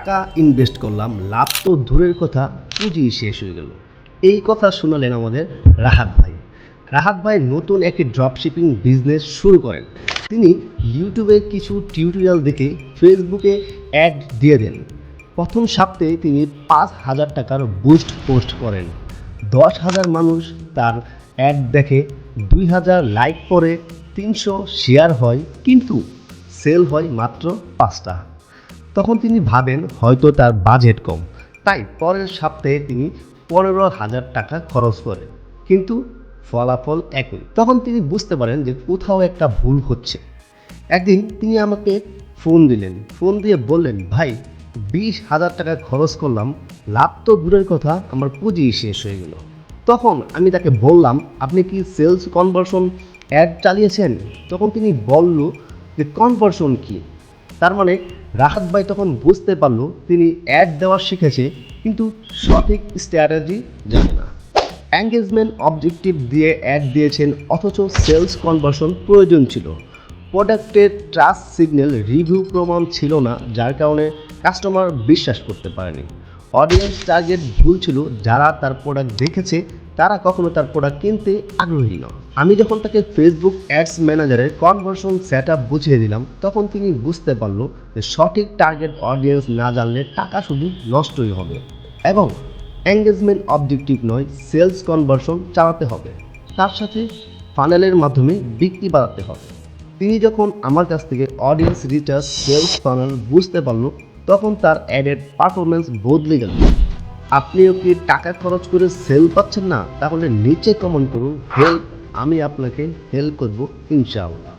টাকা ইনভেস্ট করলাম, লাভ তো দূরের কথা, পুঁজি শেষ হয়ে গেল। এই কথা শোনালেন আমাদের রাহাত ভাই। রাহাত ভাই নতুন একটি ড্রপশিপিং বিজনেস শুরু করেন। তিনি ইউটিউবে কিছু টিউটোরিয়াল দেখে ফেসবুকে অ্যাড দিয়ে দেন। প্রথম সপ্তাহে তিনি 5,000 টাকার বুস্ট পোস্ট করেন। 10,000 মানুষ তার অ্যাড দেখে, 2,000 লাইক করে, 300 শেয়ার হয়, কিন্তু সেল হয় মাত্র 5টা। তখন তিনি ভাবেন হয়তো তার বাজেট কম, তাই পরের সপ্তাহে তিনি 15,000 টাকা খরচ করেন, কিন্তু ফলাফল একই। তখন তিনি বুঝতে পারেন যে কোথাও একটা ভুল হচ্ছে। একদিন তিনি আমাকে ফোন দিলেন, ফোন দিয়ে বললেন, ভাই 20,000 টাকা খরচ করলাম, লাভ তো দূরের কথা, আমার পুঁজি শেষ হয়ে গেল। তখন আমি তাকে বললাম, আপনি কি সেলস কনভার্সন অ্যাড চালিয়েছেন? তখন তিনি বলল যে কনভার্সন কি। তার মানে রাহাত ভাই তখন বুঝতে পারলো তিনি অ্যাড দেওয়া শিখেছে, কিন্তু সঠিক স্ট্র্যাটেজি জানে না। এঙ্গেজমেন্ট অবজেক্টিভ দিয়ে অ্যাড দিয়েছেন, অথচ সেলস কনভার্সন প্রয়োজন ছিল। প্রোডাক্টের ট্রাস্ট সিগন্যাল রিভিউ প্রমাণ ছিল না, যার কারণে কাস্টমার বিশ্বাস করতে পারেনি। অডিয়েন্স টার্গেট ভুল ছিল, যারা তার প্রোডাক্ট দেখেছে তারা কখনো তার প্রোডাক্ট কিনতে আগ্রহী নয়। আমি যখন তাকে ফেসবুক অ্যাডস ম্যানেজারের কনভার্সন সেট আপ বুঝিয়ে দিলাম, তখন তিনি বুঝতে পারল যে সঠিক টার্গেট অডিয়েন্স না জানলে টাকা শুধু নষ্টই হবে, এবং এঙ্গেজমেন্ট অবজেক্টিভ নয়, সেলস কনভার্সন চালাতে হবে। তার সাথে ফানেলের মাধ্যমে বিক্রি বাড়াতে হবে। তিনি যখন আমার কাছ থেকে অডিয়েন্স রিচার্জ সেলস ফানেল বুঝতে পারল, তখন তার অ্যাডের পারফরমেন্স বদলে গেল। আপনিও কি টাকা খরচ করে সেল পাচ্ছেন না? তাহলে নিচে কমেন্ট করুন হেল্প, আমি আপনাকে হেল্প করব ইনশাআল্লাহ।